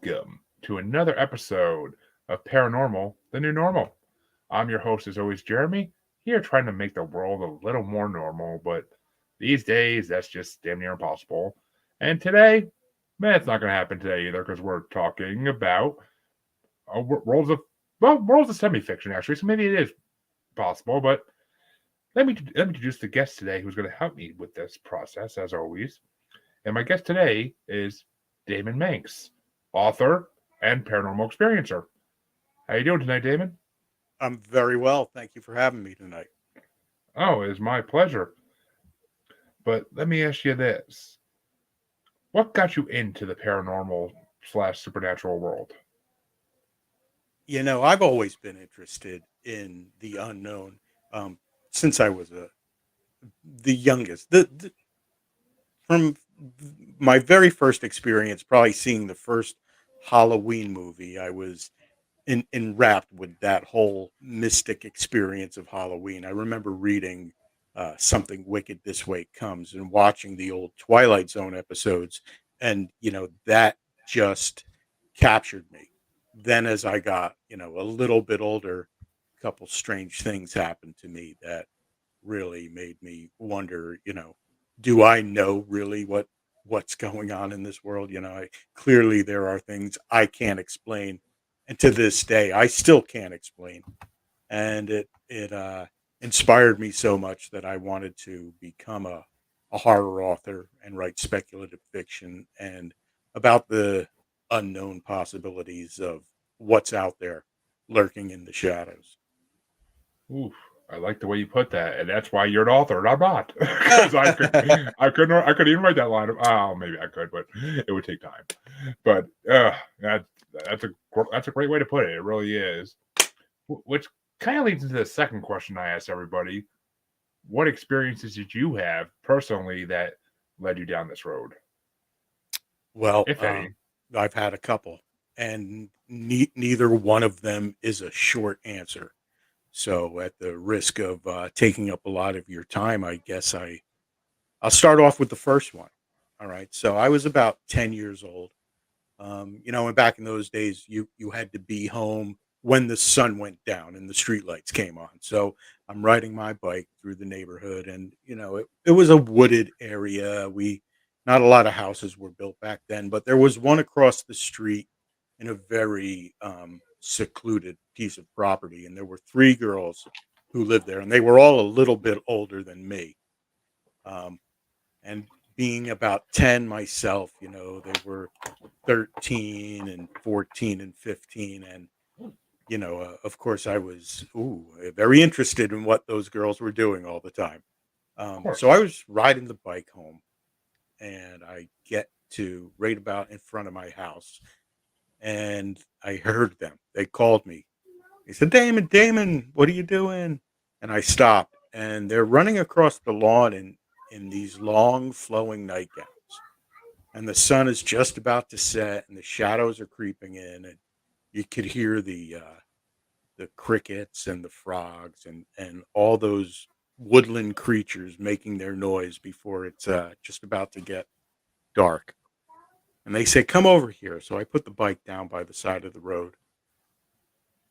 welcome to another episode of Paranormal, the New Normal. I'm your host, as always, Jeremy, here trying to make the world a little more normal, but these days that's just damn near impossible. And today, man, it's not going to happen today either because we're talking about worlds of, worlds of semi fiction, actually, so maybe it is possible, but let me introduce the guest today who's going to help me with this process, as always. And my guest today is Daemon Manx, author and paranormal experiencer. How you doing tonight, Damon? I'm very well. Thank you for having me tonight. Oh, it is my pleasure. But let me ask you this. What got you into the paranormal slash supernatural world? I've always been interested in the unknown since I was the youngest. From my very first experience, probably seeing the first Halloween movie, I was enwrapped with that whole mystic experience of Halloween. I remember reading Something Wicked This Way Comes and watching the old Twilight Zone episodes, and that just captured me. Then, as I got a little bit older, a couple strange things happened to me that really made me wonder. Do I know really what's going on in this world? Clearly there are things I can't explain, and to this day I still can't explain. And it inspired me so much that I wanted to become a horror author and write speculative fiction and about the unknown possibilities of what's out there lurking in the shadows. Oof, I like the way you put that, and that's why you're an author and I'm not. Because I could even write that line. Oh, maybe I could, but it would take time. But that that's a great way to put it. It really is. Which kind of leads into the second question I asked everybody: what experiences did you have personally that led you down this road, Well, if any? I've had a couple, and neither one of them is a short answer. So, at the risk of taking up a lot of your time, I guess I'll start off with the first one. All right. So, I was about 10 years old. And back in those days, you had to be home when the sun went down and the streetlights came on. So, I'm riding my bike through the neighborhood, and it was a wooded area. We Not a lot of houses were built back then, but there was one across the street in a very secluded piece of property, and there were three girls who lived there, and they were all a little bit older than me. Um, and being about 10 myself, they were 13 and 14 and 15, and of course I was very interested in what those girls were doing all the time. Of So course. I was riding the bike home, and I get to right about in front of my house, and I heard them. They called me. They said, "Damon, Damon, what are you doing?" And I stopped, and they're running across the lawn in these long flowing nightgowns, and the sun is just about to set, and the shadows are creeping in, and you could hear the crickets and the frogs and all those woodland creatures making their noise before it's just about to get dark. And they say, "Come over here." So I put the bike down by the side of the road,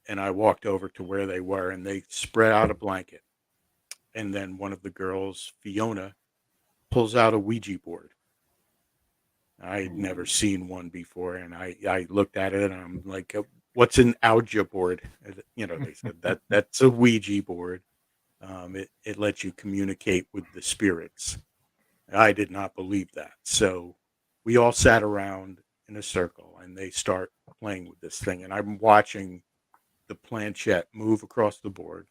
and I walked over to where they were, and they spread out a blanket. And then one of the girls, Fiona, pulls out a Ouija board. I had never Ooh. seen one before, and I looked at it, and I'm like, "What's an Ouija board?" They said that's a Ouija board. It lets you communicate with the spirits. I did not believe that, so we all sat around in a circle, and they start playing with this thing, and I'm watching the planchette move across the board,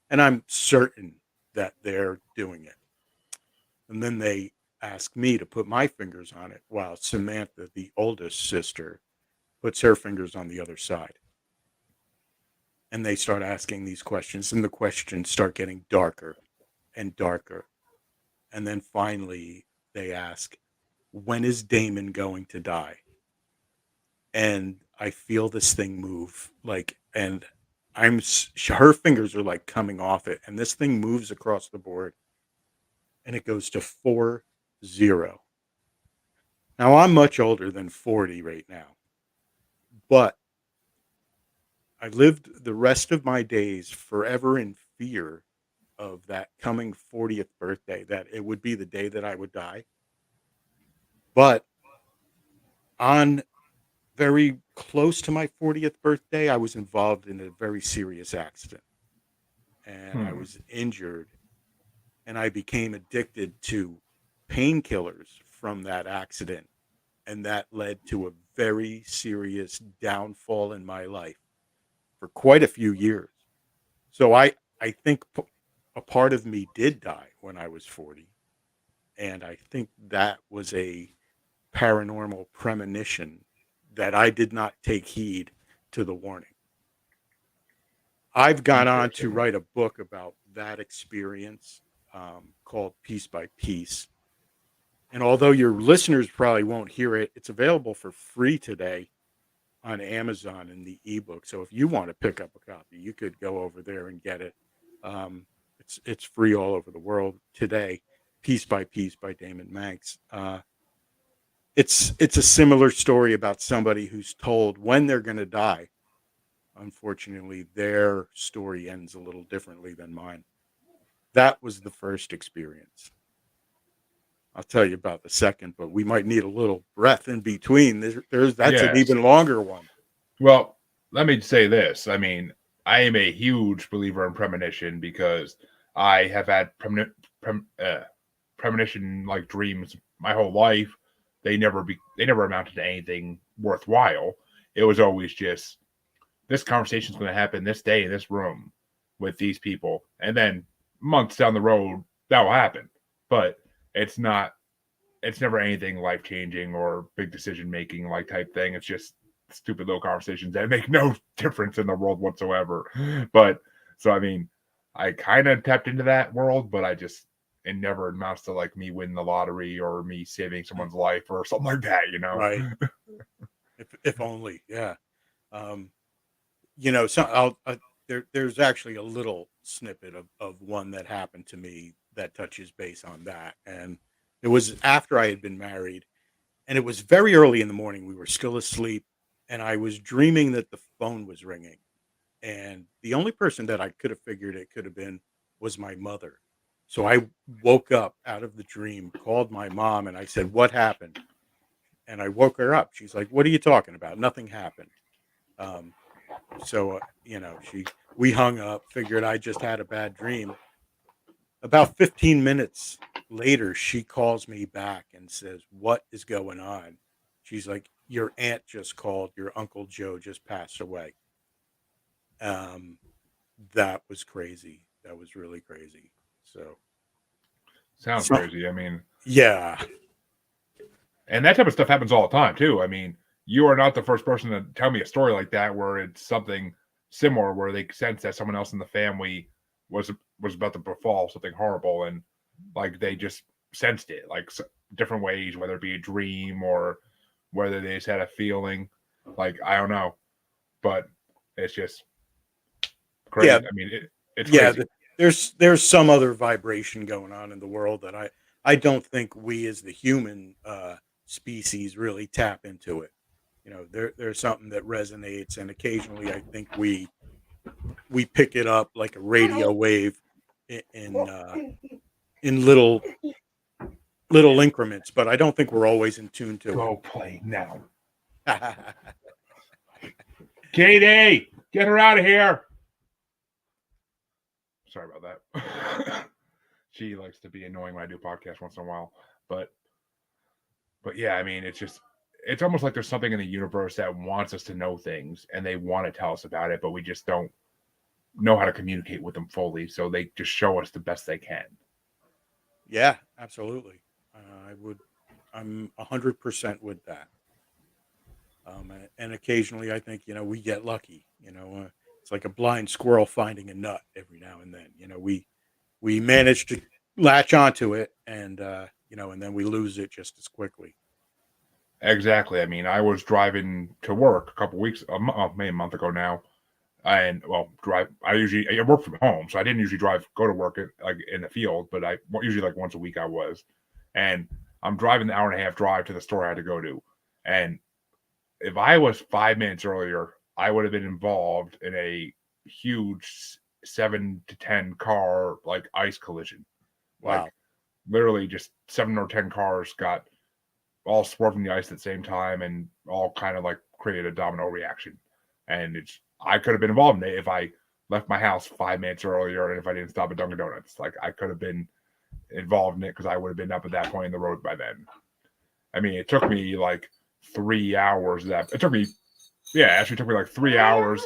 and I'm certain that they're doing it. And then they ask me to put my fingers on it while Samantha, the oldest sister, puts her fingers on the other side. And they start asking these questions, and the questions start getting darker and darker. And then finally, they ask, "When is Damon going to die?" And I feel this thing move, and her fingers are like coming off it, and this thing moves across the board, and it goes to 4-0. Now I'm much older than 40 right now, But I lived the rest of my days forever in fear of that coming 40th birthday, that it would be the day that I would die. But on very close to my 40th birthday, I was involved in a very serious accident and I Hmm. was injured and I became addicted to painkillers from that accident. And that led to a very serious downfall in my life for quite a few years. So I think a part of me did die when I was 40. And I think that was a paranormal premonition that I did not take heed to the warning. I've gone on to Interesting. write a book about that experience called Piece by Piece. And although your listeners probably won't hear it, it's available for free today on Amazon in the ebook. So if you want to pick up a copy, you could go over there and get it. It's free all over the world today. Piece by Daemon Manx. It's a similar story about somebody who's told when they're going to die. Unfortunately, their story ends a little differently than mine. That was the first experience. I'll tell you about the second, but we might need a little breath in between. There's that's an Yes. even longer one. Well, let me say this. I mean, I am a huge believer in premonition because I have had premonition like dreams my whole life. They never amounted to anything worthwhile. It was always just this conversation is going to happen this day in this room with these people, and then months down the road that will happen. But it's not. It's never anything life changing or big decision making like type thing. It's just stupid little conversations that make no difference in the world whatsoever. But so I mean, I kind of tapped into that world, but I just it never amounts to like me winning the lottery or me saving someone's life or something like that, you know? Right. If only. Yeah. Um, so there's actually a little snippet of one that happened to me that touches base on that. And it was after I had been married, and it was very early in the morning. We were still asleep, and I was dreaming that the phone was ringing. And the only person that I could have figured it could have been was my mother. So I woke up out of the dream, called my mom, and I said, "What happened?" And I woke her up. She's like, "What are you talking about? Nothing happened." Um, she we hung up, figured I just had a bad dream. About 15 minutes later, she calls me back and says, "What is going on?" She's like, "Your aunt just called. Your Uncle Joe just passed away." Um, that was crazy. That was really crazy. So, Sounds so crazy. I mean, yeah, and that type of stuff happens all the time too. I mean, you are not the first person to tell me a story like that where it's something similar where they sense that someone else in the family was was about to befall something horrible and like they just sensed it like different ways, whether it be a dream or whether they just had a feeling. Like I don't know, but it's just yeah, crazy. I mean, it's yeah. crazy. There's some other vibration going on in the world that I don't think we as the human species really tap into it. There's something that resonates, and occasionally I think we pick it up like a radio wave in little increments, but I don't think we're always in tune to it. Go play now, Katie. Get her out of here. Sorry about that. She likes to be annoying when I do podcasts once in a while, but yeah, I mean, it's just it's almost like there's something in the universe that wants us to know things and they want to tell us about it, but we just don't know how to communicate with them fully. So they just show us the best they can. Yeah, absolutely. I would. I'm 100% with that. And occasionally, I think we get lucky. It's like a blind squirrel finding a nut every now and then. We manage to latch onto it, and then we lose it just as quickly. Exactly. I mean, I was driving to work a couple weeks, maybe a month ago now, and well, drive. I work from home, so I didn't usually go to work like in the field, but I usually like once a week I was, and I'm driving the hour and a half drive to the store I had to go to, and if I was 5 minutes earlier, I would have been involved in a huge 7 to 10 car like ice collision. Like Wow. literally, just 7 or 10 cars got all swerved from the ice at the same time, and all kind of like created a domino reaction. And I could have been involved in it if I left my house 5 minutes earlier, and if I didn't stop at Dunkin' Donuts. Like I could have been involved in it because I would have been up at that point in the road by then. I mean, it took me like 3 hours. It took me, yeah, actually, it took me like 3 hours.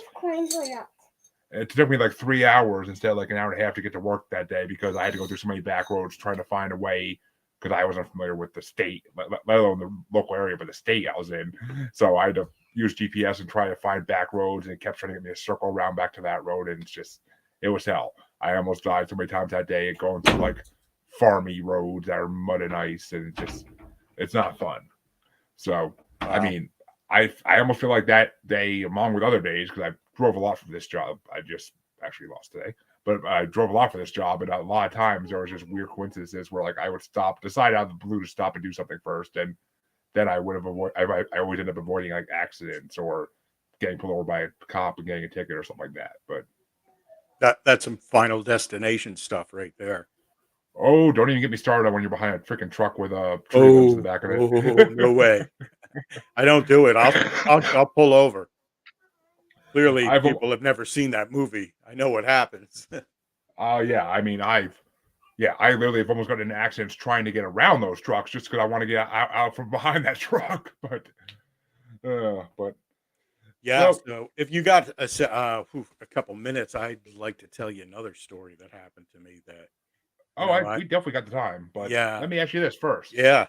It took me like 3 hours instead of like an hour and a half to get to work that day because I had to go through so many back roads trying to find a way because I wasn't familiar with the state, let alone the local area, but the state I was in. So I had to use GPS and try to find back roads, and it kept trying to get me to circle around back to that road, and it was hell. I almost died so many times that day going through like farmy roads that are mud and ice, and it's not fun. So I Wow. mean, I almost feel like that day, along with other days, because I drove a lot for this job. I just actually lost today, but I drove a lot for this job, and a lot of times there was just weird coincidences where like I would decide out of the blue to stop and do something first, and then I would have I always end up avoiding like accidents or getting pulled over by a cop and getting a ticket or something like that. But That's some Final Destination stuff right there. oh, don't even get me started on when you're behind a freaking truck with tree limbs in the Oh, back of oh, no it. way. I don't do it. I'll pull over. Clearly, I've people have never seen that movie. I know what happens. yeah, I mean I literally have almost gotten in accidents trying to get around those trucks just because I want to get out from behind that truck. But Yeah. so So if you got a couple minutes, I'd like to tell you another story that happened to me that, oh, I we definitely got the time. But yeah, let me ask you this first: yeah.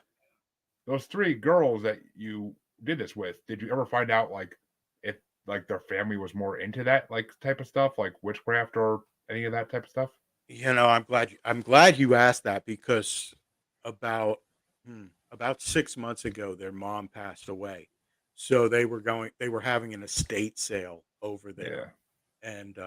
those three girls that you did this with, did you ever find out like if like their family was more into that like type of stuff, like witchcraft or any of that type of stuff? I'm glad you asked that because about about 6 months ago, their mom passed away. So they were having an estate sale over there, Yeah, and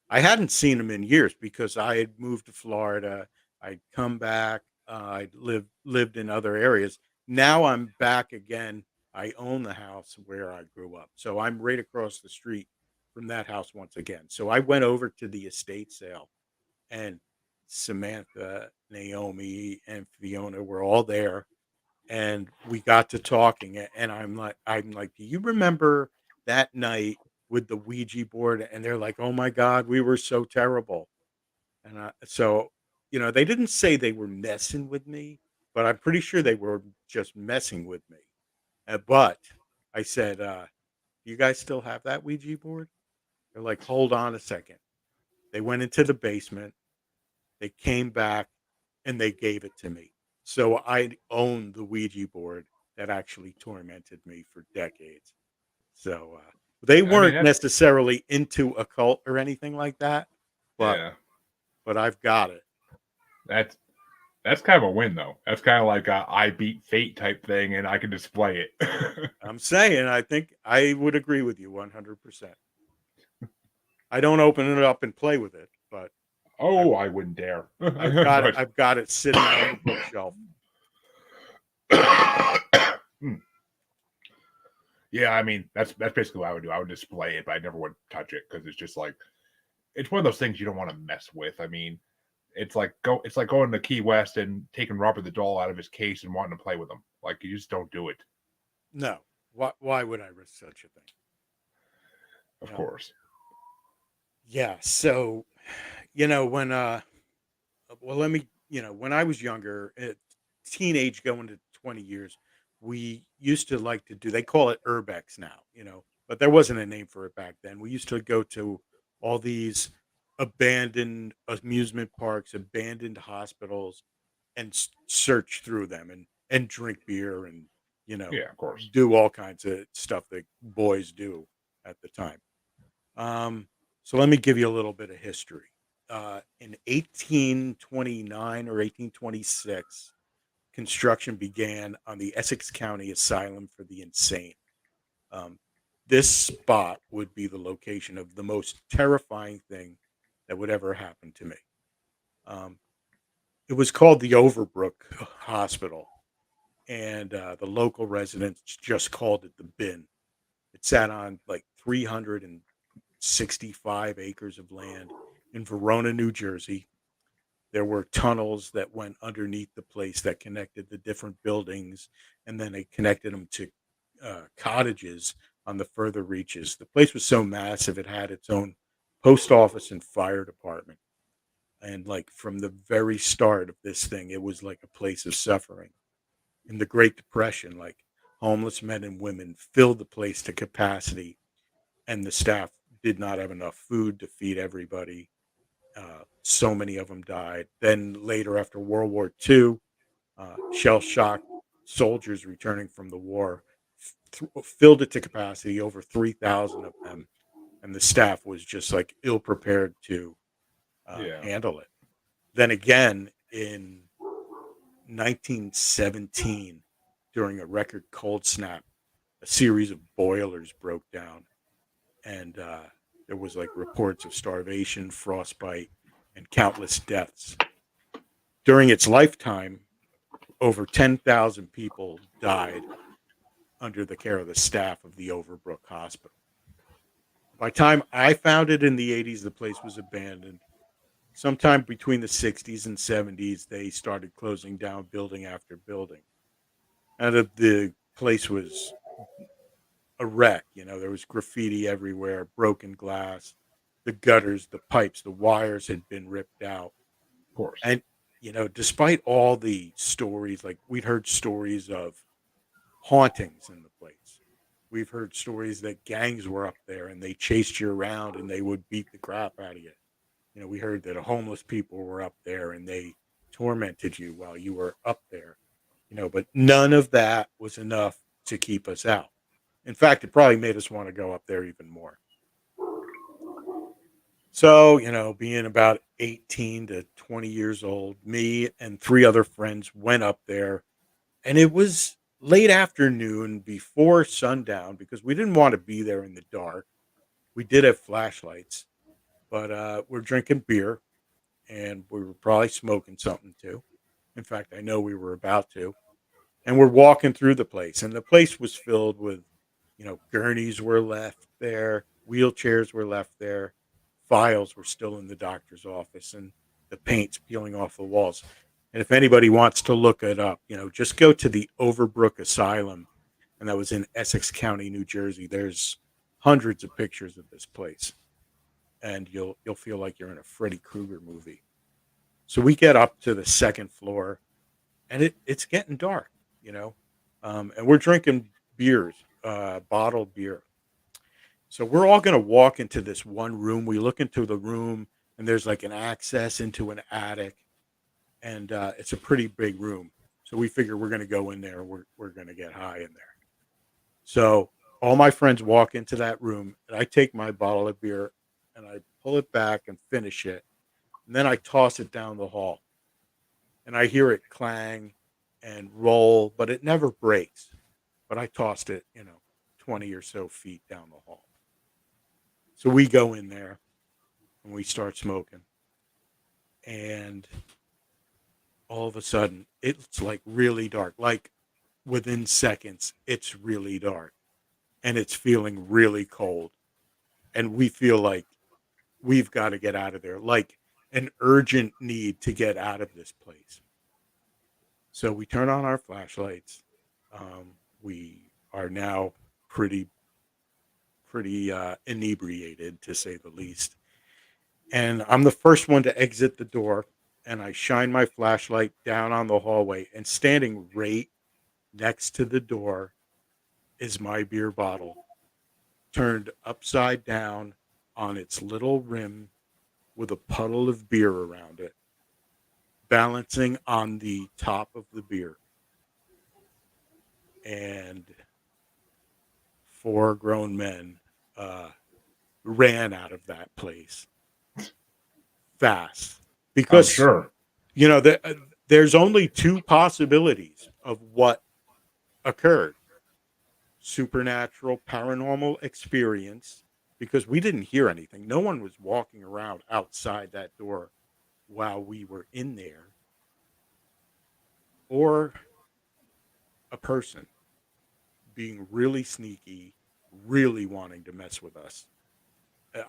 I hadn't seen them in years because I had moved to Florida. I'd come back. I'd lived in other areas. Now I'm back again. I own the house where I grew up, so I'm right across the street from that house once again. So I went over to the estate sale, and Samantha, Naomi, and Fiona were all there, and we got to talking. And I'm like, do you remember that night with the Ouija board? And they're like, oh my God, we were so terrible. And so, they didn't say they were messing with me, but I'm pretty sure they were just messing with me. But I said, do you guys still have that Ouija board? They're like, hold on a second. They went into the basement. They came back and they gave it to me. So I own the Ouija board that actually tormented me for decades. So they I mean weren't that's necessarily into occult or anything like that, but yeah, I've got it. that's that's kind of a win though. That's kind of like a I beat fate type thing, and I can display it. I'm saying I think I would agree with you 100%. I don't open it up and play with it, but I've Oh, I wouldn't dare. I've got it But I've got it sitting on the bookshelf. Hmm. Yeah, I mean that's basically what I would do. I would display it, but I never would touch it because it's just like it's one of those things you don't want to mess with. I mean, it's like going to Key West and taking Robert the doll out of his case and wanting to play with him. Like you just don't do it, No. Why would I risk such a thing? of No. course. Yeah, so when well, let me, when I was younger, teenage going to 20 years, we used to like to do, they call it urbex now, but there wasn't a name for it back then. We used to go to all these abandoned amusement parks, abandoned hospitals, and search through them and drink beer and, you know, Yeah, of course. do all kinds of stuff that boys do at the time. So let me give you a little bit of history. In 1829 or 1826, construction began on the Essex County Asylum for the Insane. Um, this spot would be the location of the most terrifying thing that would ever happen to me. Um, it was called the Overbrook Hospital, and the local residents just called it the bin. It sat on like 365 acres of land in Verona, New Jersey. There were tunnels that went underneath the place that connected the different buildings, and then they connected them to cottages on the further reaches. The place was so massive, it had its own post office and fire department. And like from the very start of this thing, it was like a place of suffering. In the Great Depression, like homeless men and women filled the place to capacity, and the staff did not have enough food to feed everybody. So many of them died. Then later, after World War II, shell shocked soldiers returning from the war filled it to capacity, over 3,000 of them. And the staff was just like ill prepared to Yeah. handle it. Then again, in 1917, during a record cold snap, a series of boilers broke down, and there was like reports of starvation, frostbite, and countless deaths. During its lifetime, over 10,000 people died under the care of the staff of the Overbrook Hospital. By the time I found it in the 80s, the place was abandoned. Sometime between the 60s and 70s, they started closing down building after building. And the place was a wreck. You know, there was graffiti everywhere, broken glass, the gutters, the pipes, the wires had been ripped out. Of course. And, you know, despite all the stories, like we'd heard stories of hauntings in the place. We've heard stories that gangs were up there and they chased you around and they would beat the crap out of you. You know, we heard that homeless people were up there and they tormented you while you were up there. You know, but none of that was enough to keep us out. In fact, it probably made us want to go up there even more. So, you know, being about 18 to 20 years old, me and three other friends went up there, and it was late afternoon before sundown because we didn't want to be there in the dark. We did have flashlights, but we're drinking beer and we were probably smoking something too. In fact, I know we were about to. And we're walking through the place, and the place was filled with, you know, gurneys were left there, wheelchairs were left there, files were still in the doctor's office, and the paint's peeling off the walls. And if anybody wants to look it up, you know, just go to the Overbrook Asylum, and that was in Essex County, New Jersey. There's hundreds of pictures of this place, and you'll feel like you're in a Freddy Krueger movie. So we get up to the second floor, and it's getting dark, you know, and we're drinking beers, bottled beer. So we're all going to walk into this one room. We look into the room, and there's like an access into an attic, and it's a pretty big room. So we figure we're going to go in there. We're going to get high in there. So all my friends walk into that room, and I take my bottle of beer, and I pull it back and finish it, and then I toss it down the hall, and I hear it clang and roll, but it never breaks. But I tossed it, you know, 20 or so feet down the hall. So we go in there and we start smoking. And all of a sudden, it's like really dark. Like within seconds, it's really dark and it's feeling really cold. And we feel like we've got to get out of there, like an urgent need to get out of this place. So we turn on our flashlights. We are now pretty inebriated, to say the least. And I'm the first one to exit the door. And I shine my flashlight down on the hallway. And standing right next to the door is my beer bottle, turned upside down on its little rim with a puddle of beer around it, balancing on the top of the beer. And four grown men uh, ran out of that place fast I'm because, sure. you know, there's only two possibilities of what occurred: supernatural, paranormal experience, because we didn't hear anything. No one was walking around outside that door while we were in there, or a person being really sneaky, really wanting to mess with us.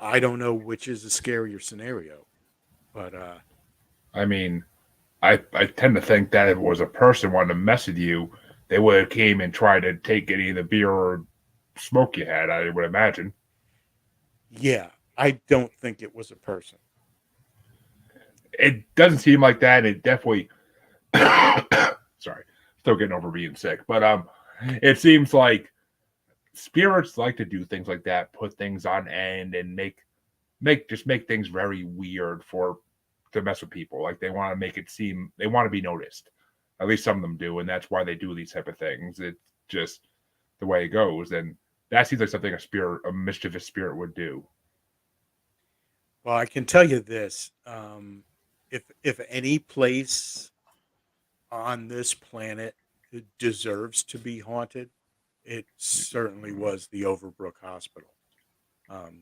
I don't know which is a scarier scenario, but I mean, I tend to think that if it was a person wanting to mess with you, they would have came and tried to take any of the beer or smoke you had. I would imagine. yeah, I don't think it was a person. It doesn't seem like that. It definitely. Sorry, still getting over being sick, but it seems like spirits like to do things like that, put things on end, and make things very weird for to mess with people. Like they want to make it seem they want to be noticed. At least some of them do, and that's why they do these type of things. It's just the way it goes, and that seems like something a mischievous spirit would do. Well, I can tell you this: if any place on this planet deserves to be haunted, it certainly was the Overbrook Hospital. Um,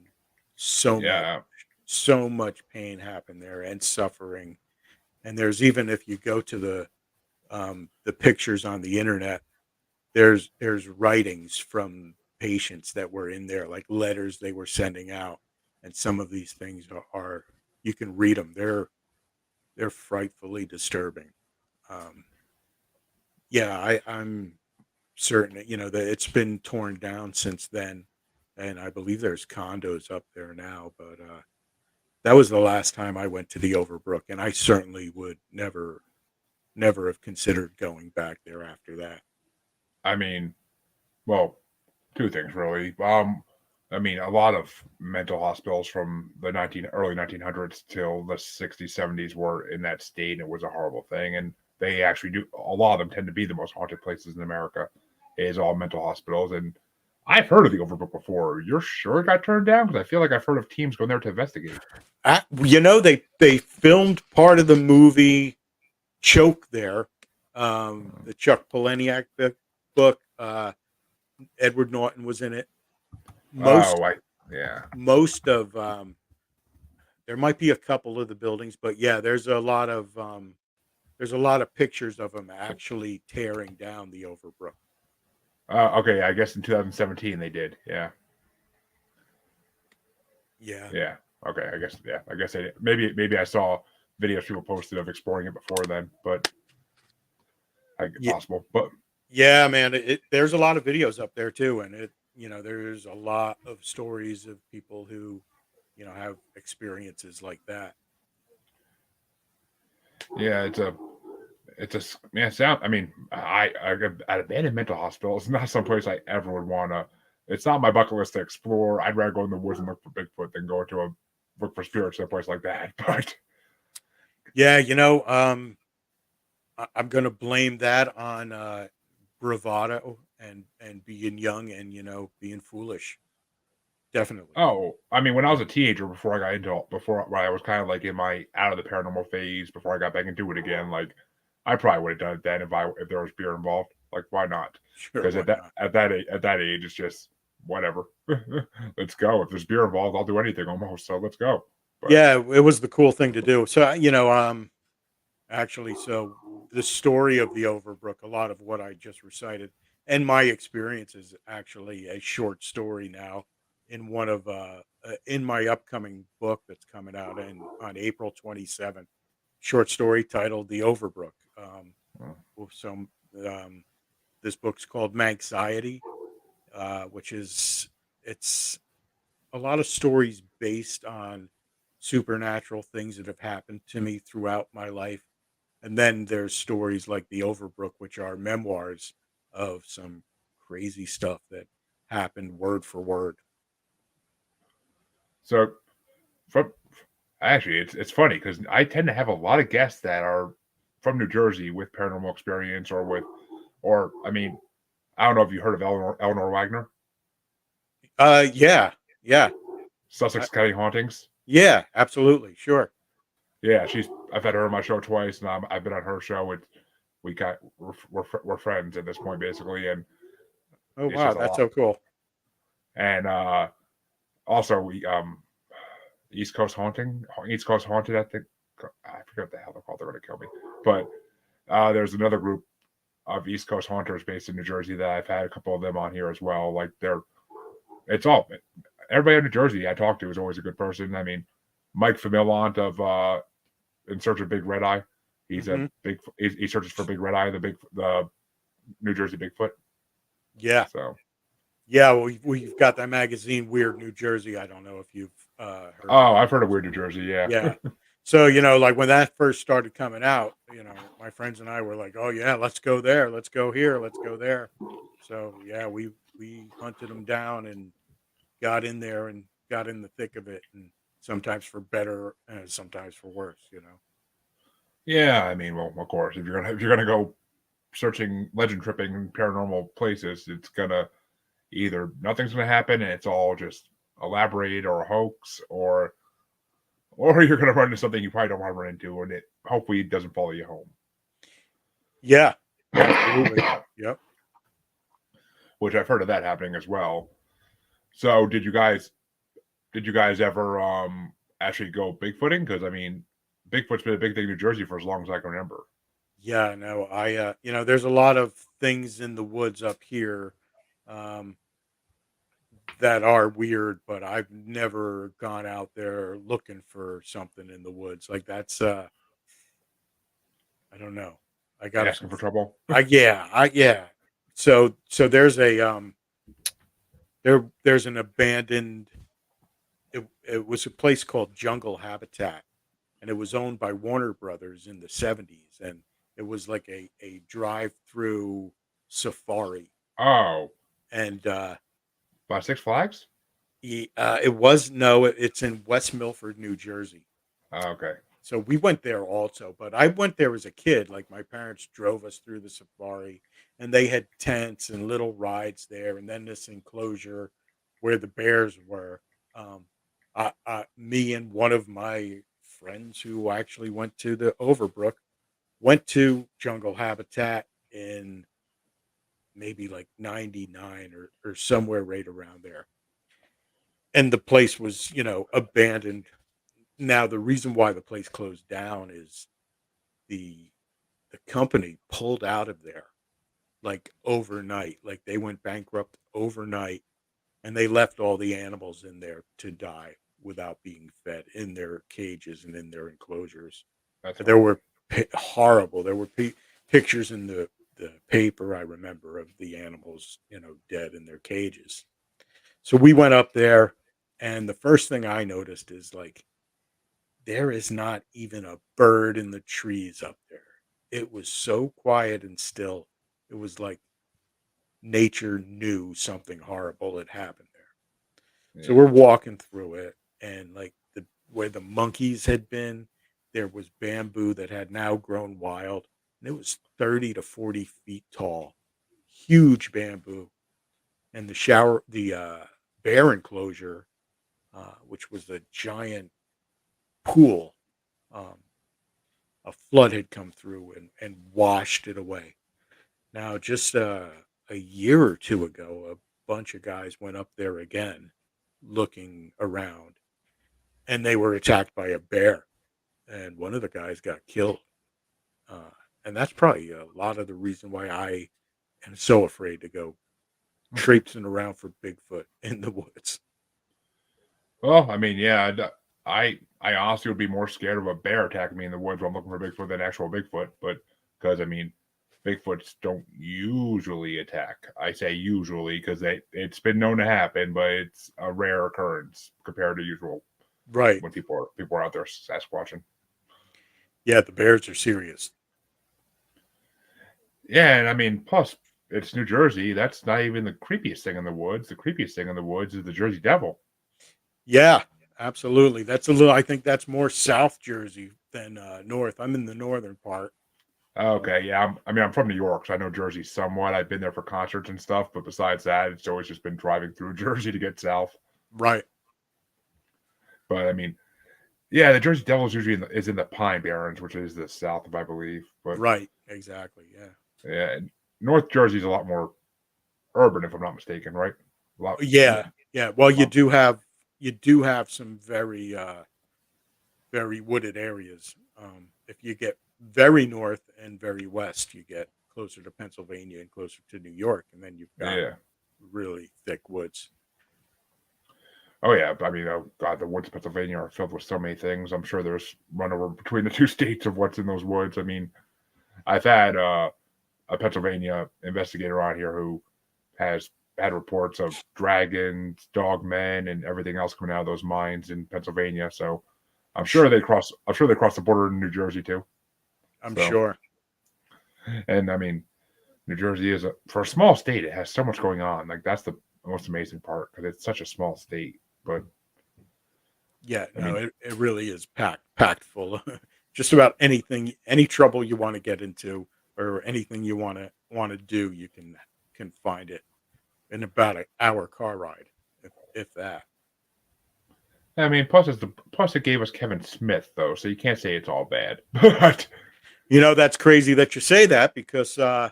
so much, Yeah. so much pain happened there and suffering. And there's even if you go to the pictures on the internet, there's writings from patients that were in there, like letters they were sending out. And some of these things are you can read them. They're frightfully disturbing. Um, yeah, I'm certain that, that it's been torn down since then, and I believe there's condos up there now. But that was the last time I went to the Overbrook, and I certainly would never have considered going back there after that. I mean, well, two things really. I mean, a lot of mental hospitals from the early 1900s till the 60s, 70s were in that state, and it was a horrible thing. And they actually do. A lot of them tend to be the most haunted places in America. Is all mental hospitals, and I've heard of the Overbook before. You're sure it got turned down? Because I feel like I've heard of teams going there to investigate. They filmed part of the movie Choke there, the Chuck Palahniuk book. Edward Norton was in it. Most Oh, yeah. most of there might be a couple of the buildings, but yeah, there's a lot of pictures of them actually tearing down the Overbrook. Okay, I guess in 2017 they did. Yeah, Yeah, yeah. Okay, I guess yeah. I guess maybe I saw videos people posted of exploring it before then, but yeah, possible. But yeah, man. There's a lot of videos up there too, and there's a lot of stories of people who have experiences like that. yeah, it's a man. Sound. I mean, I at abandoned mental hospital. It's not someplace I ever would wanna. It's not my bucket list to explore. I'd rather go in the woods and look for Bigfoot than go to a look for spirits in a place like that. But Yeah, I'm going to blame that on bravado and being young and being foolish. Definitely. oh, I mean, when I was a teenager, before I got into before when I was kind of like in my out of the paranormal phase, before I got back into it again, like I probably would have done it then if there was beer involved. Like, why not? Sure, Because why not? at that age, it's just whatever. Let's go. If there's beer involved, I'll do anything almost. So let's go. But Yeah, it was the cool thing to do. So, actually, so the story of the Overbrook, a lot of what I just recited and my experience is actually a short story now in one of in my upcoming book that's coming out on April 27th. Short story titled The Overbrook. With some um, this book's called Manxiety, which is it's a lot of stories based on supernatural things that have happened to me throughout my life. And then there's stories like The Overbrook, which are memoirs of some crazy stuff that happened word for word. so from actually, it's funny because I tend to have a lot of guests that are from New Jersey with paranormal experience or I mean, I don't know if you heard of Eleanor Wagner, Yeah, yeah, I, Sussex County Hauntings. yeah, absolutely, sure. Yeah, I've had her on my show twice, and I've been on her show. We're friends at this point basically, and Oh it's wow, just a that's lot. so cool. And also we East Coast Haunted. I think I forget what the hell they're called. They're gonna kill me. But there's another group of East Coast haunters based in New Jersey that I've had a couple of them on here as well. Like it's all everybody in New Jersey I talk to is always a good person. I mean, Mike Famillant of In Search of Big Red Eye. He's a Hmm. big. He searches for Big Red Eye, the New Jersey Bigfoot. Yeah. So, Yeah. Well, we've got that magazine, Weird New Jersey. I don't know if you've heard of oh, it. I've heard of Weird New Jersey. Yeah, Yeah. So, like when that first started coming out, my friends and I were like, "Oh yeah, let's go there. Let's go here. Let's go there." So, yeah, we hunted them down and got in there and got in the thick of it, and sometimes for better and sometimes for worse. yeah. I mean, well, of course, if you're gonna go searching legend tripping paranormal places, it's gonna either nothing's gonna happen and it's all just elaborated or a hoax, or you're gonna run into something you probably don't want to run into, and it hopefully doesn't follow you home. Yeah, absolutely. Yep. Which I've heard of that happening as well. So, did you guys ever actually go Bigfooting? Because I mean, Bigfoot's been a big thing in New Jersey for as long as I can remember. Yeah, no, there's a lot of things in the woods up here um, that are weird, but I've never gone out there looking for something in the woods. Like I don't know. I got Asking some, for trouble. yeah. So there's an abandoned. It was a place called Jungle Habitat, and it was owned by Warner Brothers in the '70s, and it was like a drive-through safari, Oh, and by Six Flags. it was no, it's in West Milford, New Jersey. Oh, okay, So we went there also, but I went there as a kid. Like my parents drove us through the safari, and they had tents and little rides there, and then this enclosure where the bears were. Um, Me and one of my friends who actually went to the Overbrook went to Jungle Habitat in maybe like '99 or somewhere right around there, and the place was abandoned. Now the reason why the place closed down is the the company pulled out of there like overnight. Like they went bankrupt overnight, and they left all the animals in there to die without being fed in their cages and in their enclosures. that's There were horrible. horrible. There were pictures in the paper, I remember, of the animals, dead in their cages. So we went up there, and the first thing I noticed is like there is not even a bird in the trees up there. It was so quiet and still. It was like nature knew something horrible had happened there. So Yeah, we're walking through it, and like the where the monkeys had been, there was bamboo that had now grown wild, and it was 30 to 40 feet tall, huge bamboo. And the bear enclosure, which was a giant pool, um, a flood had come through and washed it away. Now, just a year or two ago, a bunch of guys went up there again looking around, and they were attacked by a bear, and one of the guys got killed. Uh, and that's probably a lot of the reason why I am so afraid to go traipsing around for Bigfoot in the woods. well, I mean, yeah, I honestly would be more scared of a bear attacking me in the woods while I'm looking for Bigfoot than actual Bigfoot, but because I mean, Bigfoots don't usually attack. I say usually because it's been known to happen, but it's a rare occurrence compared to usual Right. when people are out there Sasquatching. Yeah, the bears are serious. Yeah, and I mean, plus it's New Jersey. That's not even the creepiest thing in the woods. The creepiest thing in the woods is the Jersey Devil. Yeah, absolutely. That's a little. I think that's more South Jersey than North. I'm in the northern part. Okay, yeah. I'm from New York, so I know Jersey somewhat. I've been there for concerts and stuff, but besides that, it's always just been driving through Jersey to get south. Right. But I mean, yeah, the Jersey Devil is usually is in the Pine Barrens, which is the south, if I believe. But Right. Exactly. Yeah. yeah, North Jersey is a lot more urban, if I'm not mistaken, right? A lot, Yeah. Yeah. Well, lot. you do have some very wooded areas. If you get very north and very west, you get closer to Pennsylvania and closer to New York, and then you've got Yeah, really thick woods. Oh yeah, I mean, oh god, the woods of Pennsylvania are filled with so many things. I'm sure there's run over between the two states of what's in those woods. I mean, I've had a Pennsylvania investigator on here who has had reports of dragons, dogmen, and everything else coming out of those mines in Pennsylvania. So I'm sure they Sure, cross. I'm sure they cross the border in New Jersey too. I'm So, sure. and I mean, New Jersey is for a small state. It has so much going on. Like that's the most amazing part because it's such a small state. But Yeah, I no, mean, it really is packed full of just about anything, any trouble you want to get into, or anything you want to do, you can find it in about an hour car ride, if that. plus it gave us Kevin Smith though, so you can't say it's all bad. But That's crazy that you say that because I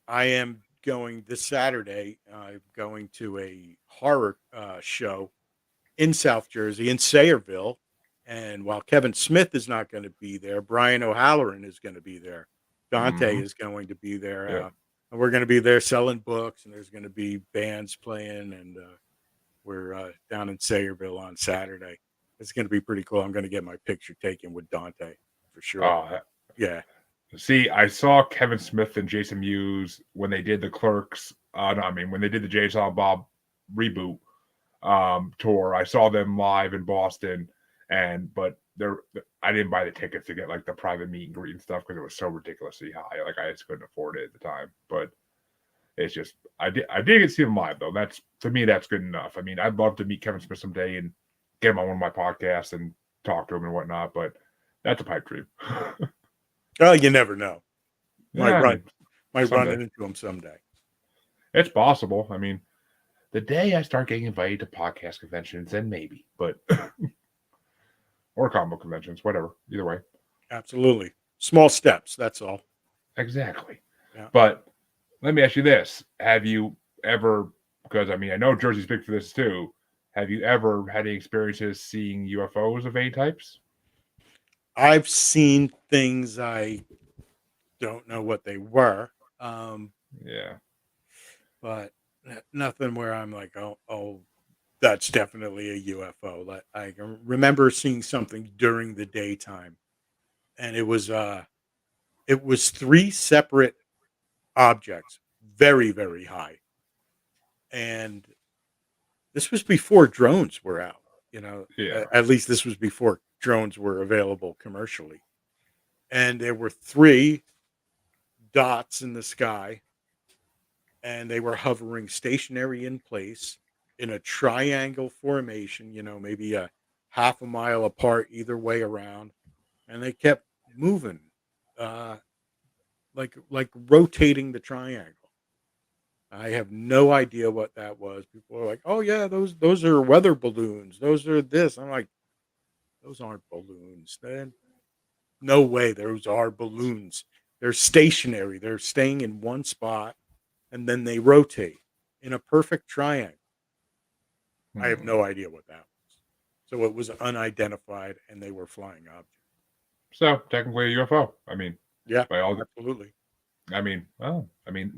am going this Saturday. I'm going to a horror show in South Jersey, in Sayreville. And while Kevin Smith is not going to be there, Brian O'Halloran is going to be there. Dante hmm is going to be there. yeah. And we're going to be there selling books, and there's going to be bands playing. And we're down in Sayreville on Saturday. It's going to be pretty cool. I'm going to get my picture taken with Dante for sure. Oh, Yeah. see, I saw Kevin Smith and Jason Mewes when they did the Clerks. No, I mean when they did the Jay Silent Bob reboot tour. I saw them live in Boston, but I didn't buy the tickets to get like the private meet and greet and stuff because it was so ridiculously high. Like I just couldn't afford it at the time. But it's just I did get to see them live though. That's to me that's good enough. I mean I'd love to meet Kevin Smith someday and get him on one of my podcasts and talk to him and whatnot. But that's a pipe dream. Oh, you never know. Yeah, Might I run, mean might run someday into him someday. it's possible. I mean the day I start getting invited to podcast conventions, then maybe. But or comic book conventions, whatever. Either way. Absolutely. Small steps. That's all. Exactly. Yeah. But let me ask you this. Have you ever, because I mean, I know Jersey's big for this too. Have you ever had any experiences seeing UFOs of any types? I've seen things I don't know what they were, um, Yeah. but nothing where I'm like, oh, that's definitely a UFO. Like I can remember seeing something during the daytime, and it was three separate objects, very very high, and this was before drones were out. Yeah. At least this was before drones were available commercially, and there were three dots in the sky, and they were hovering stationary in place in a triangle formation, maybe a half a mile apart either way around, and they kept moving, uh, like rotating the triangle. I have no idea what that was. People are like, "Oh yeah, those are weather balloons. Those are this." I'm like, "Those aren't balloons. Then no way. Those are balloons. They're stationary. They're staying in one spot and then they rotate in a perfect triangle." I have Hmm. no idea what that was. So it was unidentified and they were flying objects. So technically a UFO. I mean, Yeah, by all, absolutely. I mean,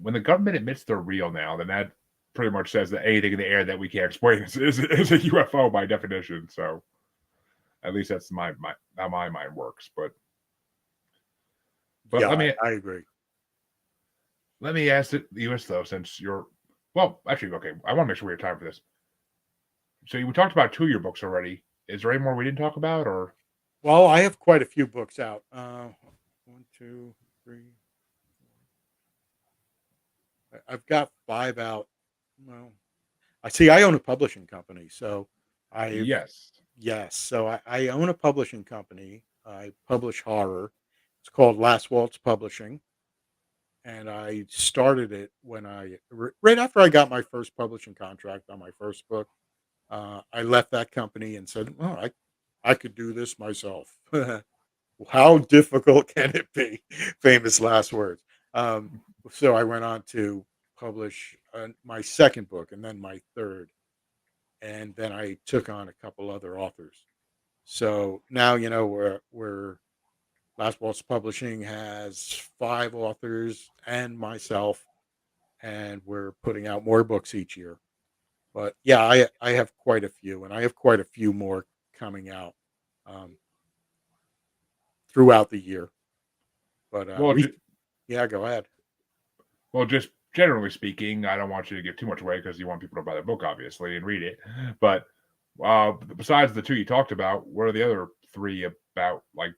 when the government admits they're real now, then that pretty much says that anything in the air that we can't explain is a UFO by definition. So at least that's my how my mind works. But Yeah, I agree. let me ask you this though, since you're well, actually, okay, I want to make sure we have time for this. So we talked about two of your books already. Is there any more we didn't talk about, or Well, I have quite a few books out. One, two, three. I've got five out. Well, I see. I own a publishing company, so I've yes? yes. So I own a publishing company. I publish horror. It's called Last Waltz Publishing, and I started it when right after I got my first publishing contract on my first book. I left that company and said, "Oh, I could do this myself." How difficult can it be? Famous last words. Um, so I went on to publish my second book and then my third, and then I took on a couple other authors. So now we're Last Waltz Publishing has five authors and myself, and we're putting out more books each year. But yeah, I have quite a few, and I have quite a few more coming out um, throughout the year. But Well, yeah, go ahead. well, just generally speaking, I don't want you to give too much away because you want people to buy the book, obviously, and read it. But besides the two you talked about, what are the other three about? Like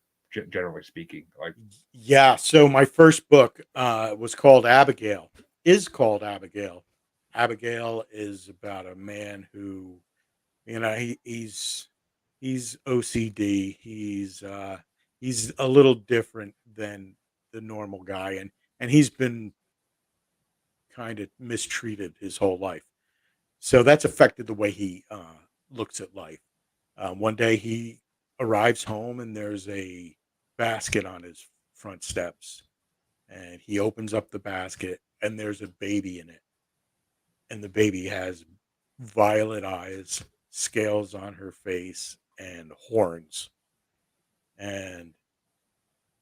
generally speaking, like Yeah, so my first book was called Abigail. Is called Abigail. Abigail is about a man who, he's OCD. He's a little different than the normal guy, and he's been kind of mistreated his whole life. So that's affected the way he looks at life. One day he arrives home and there's a basket on his front steps, and he opens up the basket and there's a baby in it, and the baby has violet eyes, scales on her face, and horns. And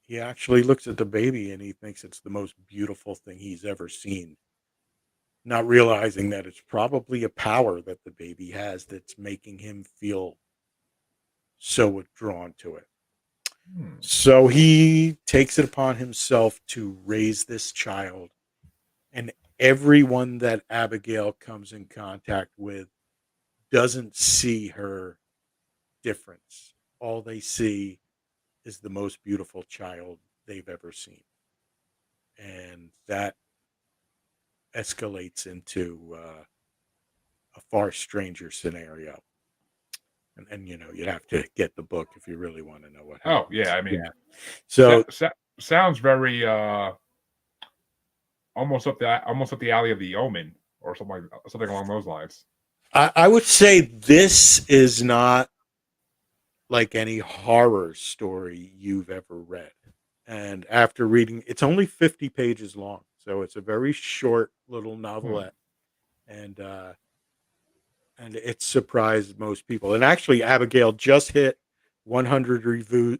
he actually looks at the baby and he thinks it's the most beautiful thing he's ever seen, not realizing that it's probably a power that the baby has that's making him feel so withdrawn to it. hmm, So he takes it upon himself to raise this child, and everyone that Abigail comes in contact with doesn't see her difference. All they see is the most beautiful child they've ever seen. And that escalates into a far stranger scenario. And you'd have to get the book if you really want to know what oh yeah, happens. I Yeah. mean, So sounds very almost up the alley of the Omen or something along those lines. I would say this is not like any horror story you've ever read. And after reading, it's only 50 pages long. So it's a very short little Hmm, novelette. And and it surprised most people. And actually, Abigail just hit 100 review.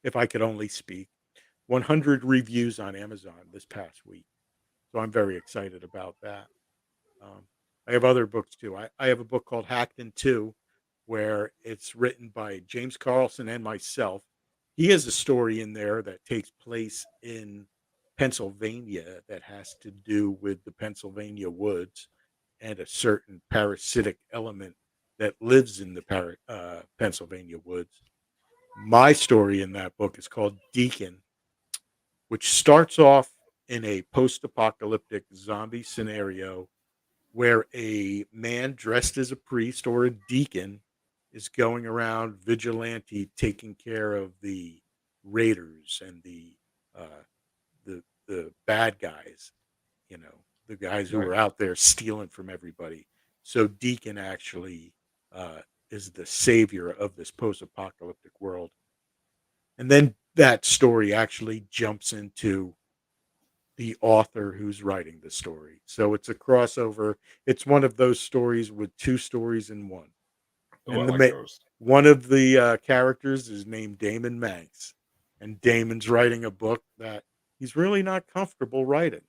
If I could only speak, 100 reviews on Amazon this past week. So I'm very excited about that. Um, I have other books too. I have a book called Hacked in Two, where it's written by James Carlson and myself. He has a story in there that takes place in Pennsylvania that has to do with the Pennsylvania woods and a certain parasitic element that lives in the Pennsylvania woods. My story in that book is called Deacon, which starts off in a post apocalyptic zombie scenario where a man dressed as a priest or a deacon is going around vigilante taking care of the raiders and uh, the bad guys, the guys who right. are out there stealing from everybody. So Deacon actually is the savior of this post-apocalyptic world, and then that story actually jumps into the author who's writing the story. So it's a crossover. It's one of those stories with two stories in one. Oh, I And like those. one of the characters is named Daemon Manx, and Damon's writing a book that he's really not comfortable writing,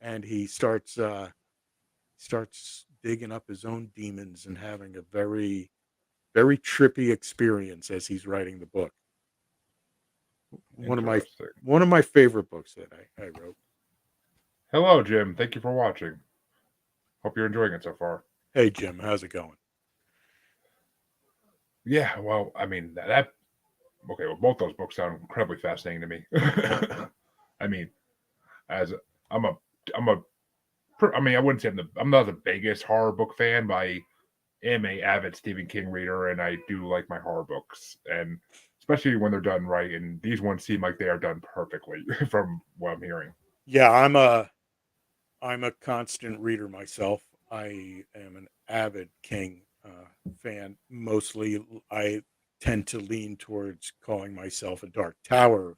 and he starts digging up his own demons and having a very very trippy experience as he's writing the book. One of my Interesting. one of my favorite books that I wrote. Hello, Jim. Thank you for watching. Hope you're enjoying it so far. Hey Jim, how's it going? Yeah, well, I mean that okay. Well, both those books sound incredibly fascinating to me. I mean, as I'm a I'm a I mean, I wouldn't say I'm not the biggest horror book fan, but I am a avid Stephen King reader, and I do like my horror books, and especially when they're done right. And these ones seem like they are done perfectly, from what I'm hearing. Yeah, I'm a constant reader myself. I am an avid King fan. Mostly, I tend to lean towards calling myself a Dark Tower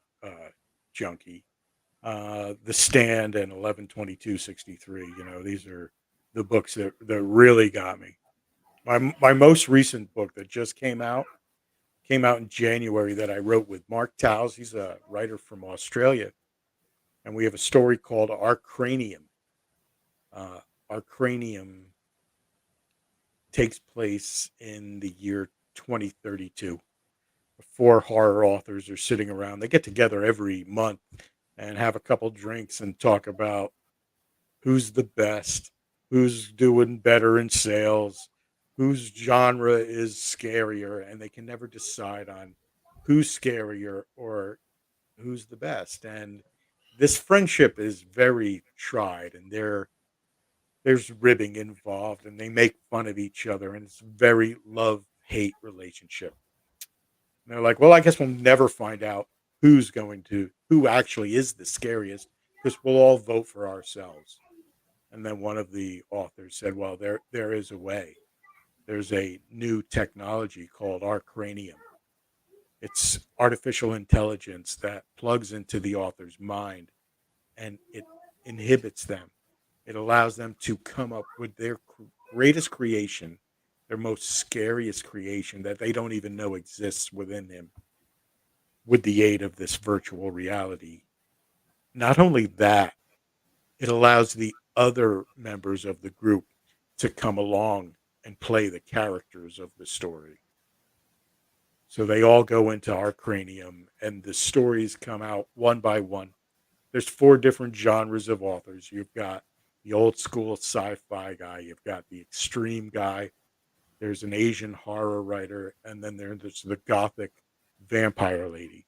junkie. The Stand and 11/22/63. These are the books that really got me. My most recent book that just came out in January that I wrote with Mark Towles. He's a writer from Australia, and we have a story called Our Cranium. Uh, Our Cranium takes place in the year 2032. Four horror authors are sitting around. They get together every month and have a couple drinks and talk about who's the best, who's doing better in sales, whose genre is scarier, and they can never decide on who's scarier or who's the best. And this friendship is very tried, and there's ribbing involved, and they make fun of each other, and it's a very love hate relationship. And they're like, well, I guess we'll never find out who actually is the scariest because we'll all vote for ourselves. And then one of the authors said, well, there is a way. There's a new technology called our cranium. It's artificial intelligence that plugs into the author's mind and it inhibits them. It allows them to come up with their greatest creation, their most scariest creation that they don't even know exists within him with the aid of this virtual reality. Not only that, it allows the other members of the group to come along and play the characters of the story. So they all go into our cranium and the stories come out one by one. There's four different genres of authors. You've got the old school sci-fi guy, you've got the extreme guy, there's an Asian horror writer, and then there's the gothic vampire lady.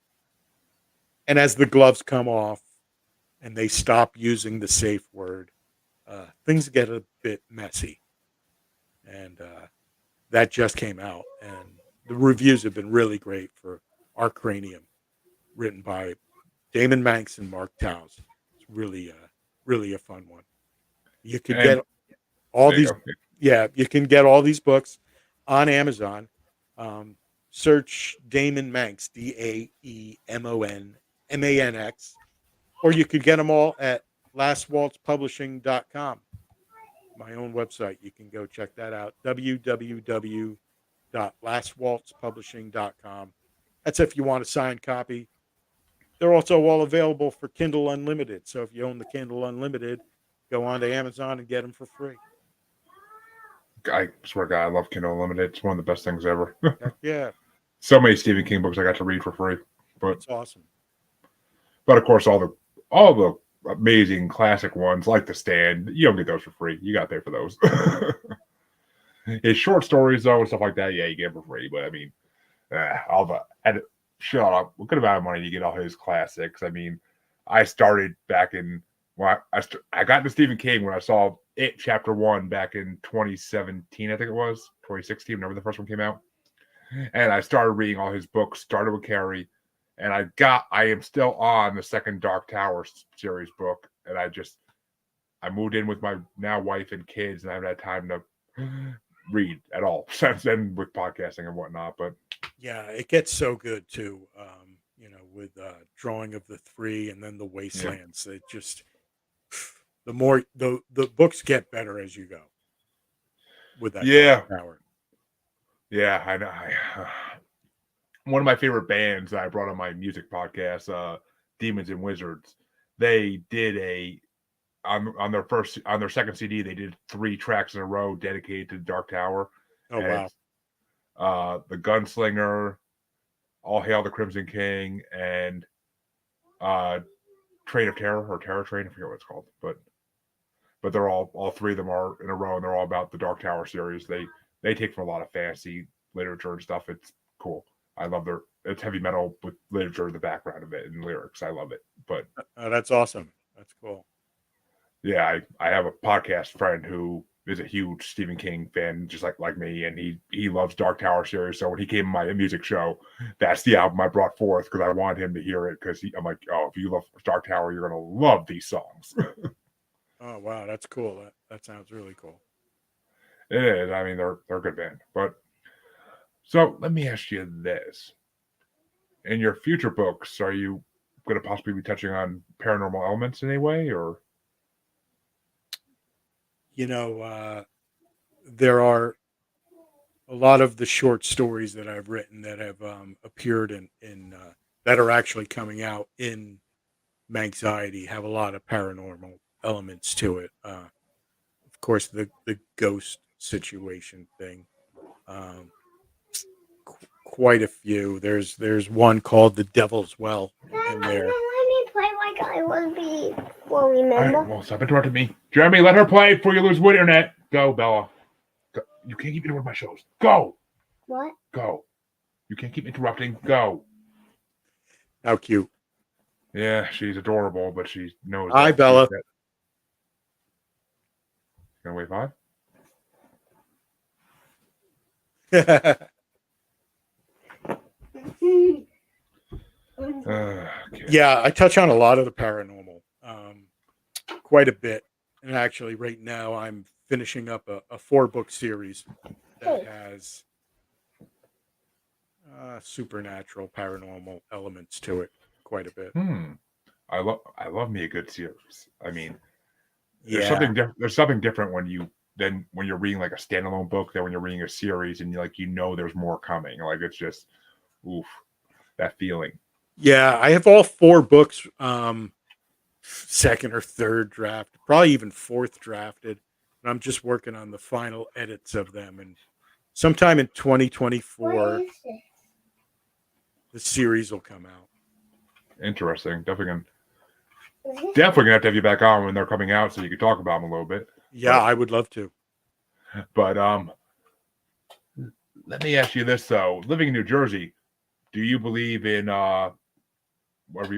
And as the gloves come off and they stop using the safe word, things get a bit messy. And that just came out, and the reviews have been really great for Our Cranium, written by Daemon Manx and Mark Towse. It's really a fun one. You could And get all there you these, go. yeah, you can get all these books on Amazon. Um, Search Daemon Manx, DaemonManx, or you could get them all at lastwaltzpublishing.com, my own website. You can go check that out. www.lastwaltzpublishing.com. That's if you want a signed copy. They're also all available for Kindle Unlimited. So if you own the Kindle Unlimited, go on to Amazon and get them for free. I swear to God, I love Kindle Unlimited. It's one of the best things ever. Heck yeah, So many Stephen King books I got to read for free. But it's awesome. but of course all the amazing classic ones like The Stand, you don't get those for free. You got to pay for those. His short stories though and stuff like that, yeah, you get them for free. But I mean, all the shut up. What good amount of money do you get all his classics? I mean, I started back in I got into Stephen King when I saw It Chapter 1 back in 2017, I think it was 2016, whenever the first one came out. And I started reading all his books. Started with Carrie, and I am still on the second Dark Tower series book, and I moved in with my now wife and kids, and I haven't had time to read at all since then with podcasting and whatnot. But Yeah, it gets so good too. With Drawing of the Three and then the yeah, Wastelands. It just the books get better as you go with that Dark yeah, Tower. yeah. I know. One of my favorite bands that I brought on my music podcast, Demons and Wizards. They did on their second CD. They did 3 tracks in a row dedicated to Dark Tower, Oh and wow. it's the Gunslinger, All Hail the Crimson King, and uh, Train of Terror or Terror Train. I forget what it's called, but they're all three of them are in a row, and they're all about the Dark Tower series. They take from a lot of fantasy literature and stuff. It's cool. I love it's heavy metal with literature in the background of it and lyrics. I love it. But That's awesome. That's cool. yeah, I have a podcast friend who is a huge Stephen King fan, just like me, and he loves Dark Tower series. So when he came to my music show, that's the album I brought forth because I wanted him to hear it. Because I'm like, oh, if you love Dark Tower, you're gonna love these songs. Oh wow, that's cool. That sounds really cool. It is. I mean, they're a good band. But so let me ask you this: in your future books, are you going to possibly be touching on paranormal elements in any way, or You know, there are a lot of the short stories that I've written that have appeared in that are actually coming out in Manxiety have a lot of paranormal elements to it. Of course, the ghost situation thing. Um, Quite a few. There's one called the Devil's Well in there. Let me play like I was before, All right, remember? well, stop interrupting me. Jeremy, let her play before you lose wood internet. Go, Bella. Go. You can't keep interrupting my shows. Go. What? Go. You can't keep interrupting. Go. How cute. Yeah, she's adorable, but she knows Hi, that. Bella. Gonna wait 5? Okay. Yeah, I touch on a lot of the paranormal, quite a bit. And actually, right now, I'm finishing up a 4-book series that has supernatural, paranormal elements to it quite a bit. I love me a good series. I mean, there's Yeah. something different when you're reading like a standalone book than when you're reading a series and there's more coming. Like it's just oof, that feeling. Yeah, I have all 4 books, second or third draft, probably even fourth drafted. And I'm just working on the final edits of them. And sometime in 2024, What is this? the series will come out. Interesting. Definitely gonna have you back on when they're coming out so you can talk about them a little bit. Yeah, I would love to. But let me ask you this though: living in New Jersey, do you believe in whether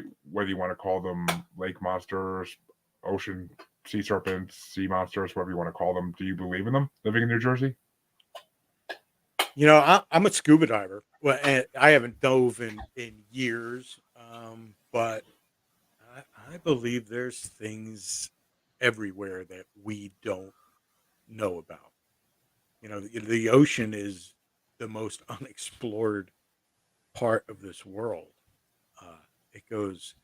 you want to call them lake monsters, ocean sea serpents, sea monsters, whatever you want to call them? Do you believe in them living in New Jersey? I'm a scuba diver. Well, and I haven't dove in years, but I believe there's things everywhere that we don't know about. The ocean is the most unexplored part of this world. It goes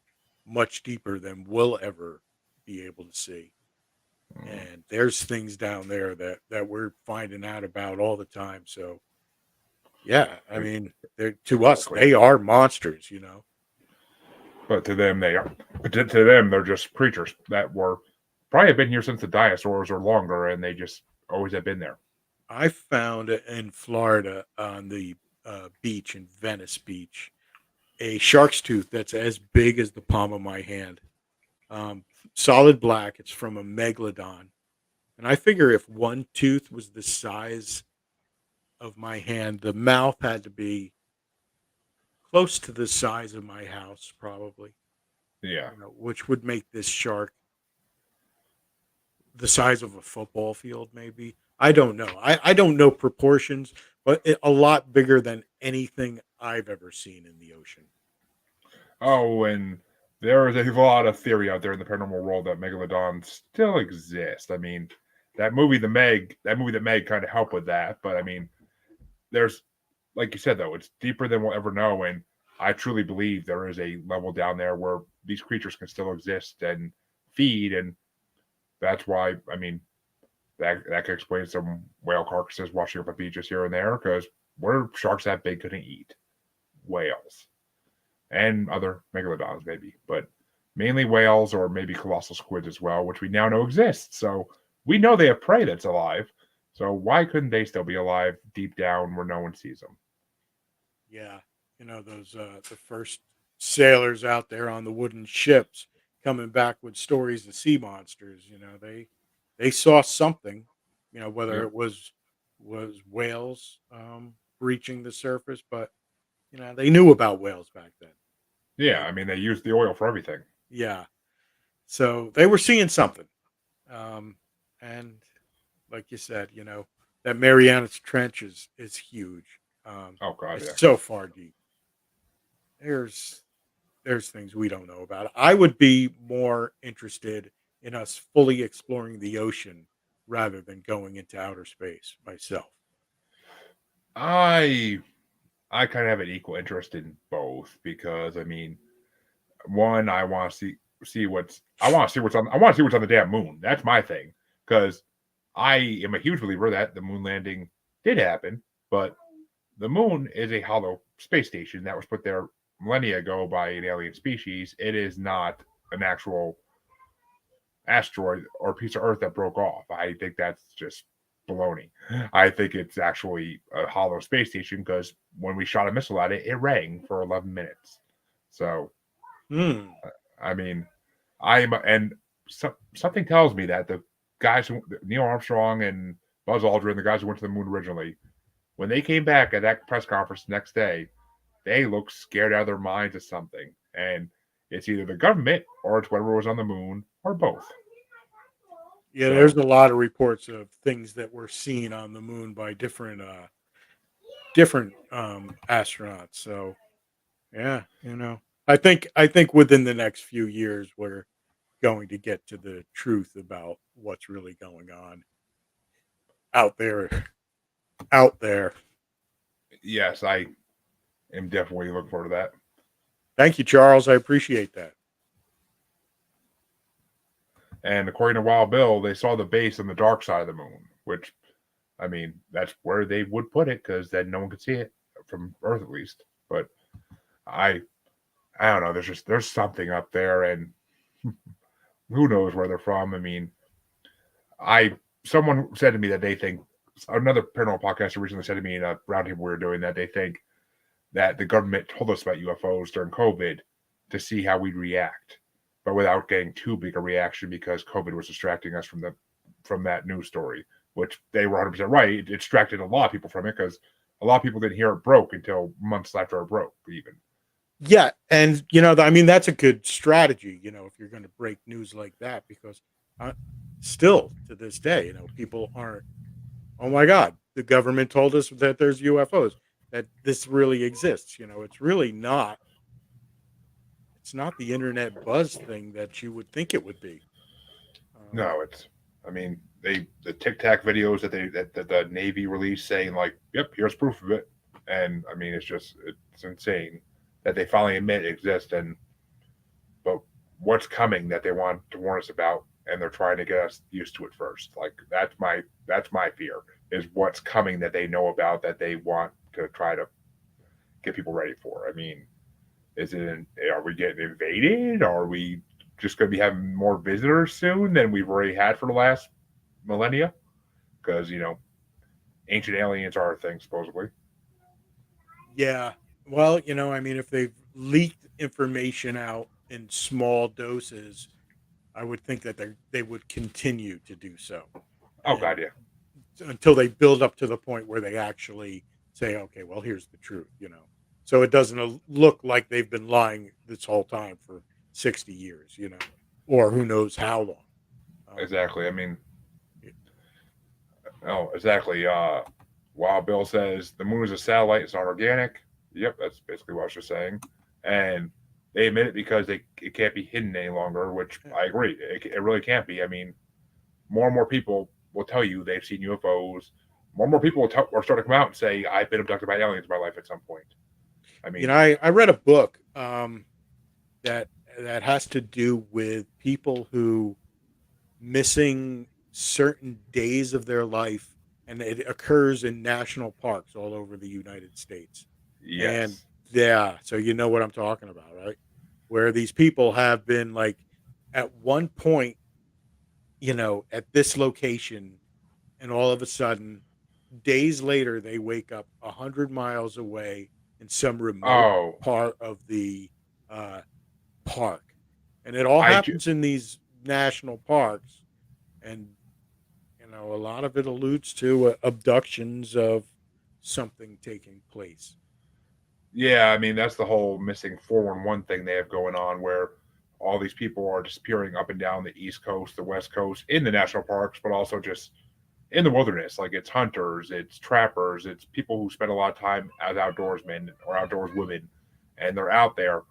much deeper than we'll ever be able to see. And there's things down there that we're finding out about all the time. So yeah, I mean, to us, they are monsters. But to them, they are. To them, they're just creatures that were probably have been here since the dinosaurs or longer, and they just always have been there. I found in Florida on the beach in Venice Beach a shark's tooth that's as big as the palm of my hand. Um, Solid black. It's from a megalodon, and I figure if one tooth was the size of my hand, the mouth had to be close to the size of my house, probably. Yeah. Which would make this shark the size of a football field, maybe. I don't know. I don't know proportions, but a lot bigger than anything I've ever seen in the ocean. Oh, and there is a lot of theory out there in the paranormal world that megalodons still exist. I mean, that movie that Meg kind of helped with that. But I mean, there's like you said though, it's deeper than we'll ever know, and I truly believe there is a level down there where these creatures can still exist and feed, and that's why I mean that could explain some whale carcasses washing up on beaches here and there because where sharks that big couldn't eat whales and other megalodons maybe, but mainly whales or maybe colossal squids as well, which we now know exist. So we know they have prey that's alive. So why couldn't they still be alive deep down where no one sees them? Yeah, those the first sailors out there on the wooden ships coming back with stories of sea monsters. They saw something. Whether Yeah. it was whales breaching the surface, but they knew about whales back then. Yeah, I mean they use the oil for everything. Yeah, so they were seeing something. And like you said, that Marianas Trench is huge. Oh god, It's yeah. so far deep. There's things we don't know about. I would be more interested in us fully exploring the ocean rather than going into outer space myself. I kind of have an equal interest in both because I mean, one, I want to see what's on the damn moon. That's my thing because I am a huge believer that the moon landing did happen, but the moon is a hollow space station that was put there millennia ago by an alien species. It is not an actual asteroid or piece of Earth that broke off. I think that's just baloney. I think it's actually a hollow space station because when we shot a missile at it, it rang for 11 minutes. So, Hmm. I mean, something tells me that the guys who Neil Armstrong and Buzz Aldrin, the guys who went to the moon originally, when they came back at that press conference the next day, they looked scared out of their minds of something. And it's either the government or it's whatever was on the moon or both. Yeah, there's So, a lot of reports of things that were seen on the moon by different astronauts. So yeah, I think within the next few years we're going to get to the truth about what's really going on out there. Out there. yes, I am definitely looking forward to that. Thank you, Charles. I appreciate that. And according to Wild Bill, they saw the base on the dark side of the moon, which, I mean, that's where they would put it because then no one could see it from Earth, at least. But I, I don't know. There's something up there, and who knows where they're from. I mean, I someone said to me that they think another paranormal podcaster recently said to me in a roundtable we were doing that they think that the government told us about UFOs during COVID to see how we'd react, but without getting too big a reaction because COVID was distracting us from that news story, which they were 100% right. It distracted a lot of people from it because a lot of people didn't hear it broke until months after it broke, even. Yeah, and I mean that's a good strategy. If you're going to break news like that, because still to this day, people aren't. Oh my God, the government told us that there's UFOs, that this really exists. It's really not. It's not the internet buzz thing that you would think it would be. Um, No, I mean, the Tic Tac videos that the Navy released saying like, "Yep, here's proof of it," and I mean, it's insane that they finally admit it exists. And but what's coming that they want to warn us about, and they're trying to get us used to it first. Like that's my fear is what's coming that they know about that they want to try to get people ready for. I mean, are we getting invaded? Are we just going to be having more visitors soon than we've already had for the last millennia? Because ancient aliens are a thing supposedly. yeah. Well, I mean, if they've leaked information out in small doses, I would think that they would continue to do so, Oh and god, yeah, until they build up to the point where they actually say, "Okay, well, here's the truth." So it doesn't look like they've been lying this whole time for 60 years, or who knows how long. Um, exactly. I mean, oh, exactly. While Bill says the moon is a satellite, it's not organic. Yep, that's basically what I was just saying. And they admit it because it can't be hidden any longer, which I agree. It really can't be. I mean, more and more people will tell you they've seen UFOs. More and more people will start to come out and say, I've been abducted by aliens in my life at some point. I mean, I read a book that that has to do with people who missing certain days of their life, and it occurs in national parks all over the United States. And yes. yeah, so you know what I'm talking about, right? Where these people have been like at one point, at this location, and all of a sudden, days later, they wake up 100 miles away in some remote Oh, part of the uh, park, and it all I ju- happens in these national parks, and a lot of it alludes to abductions of something taking place. yeah, I mean, that's the whole missing 411 thing they have going on where all these people are disappearing up and down the East Coast, the West Coast, in the national parks, but also just in the wilderness. Like it's hunters, it's trappers, it's people who spend a lot of time as outdoorsmen or outdoors women, and they're out there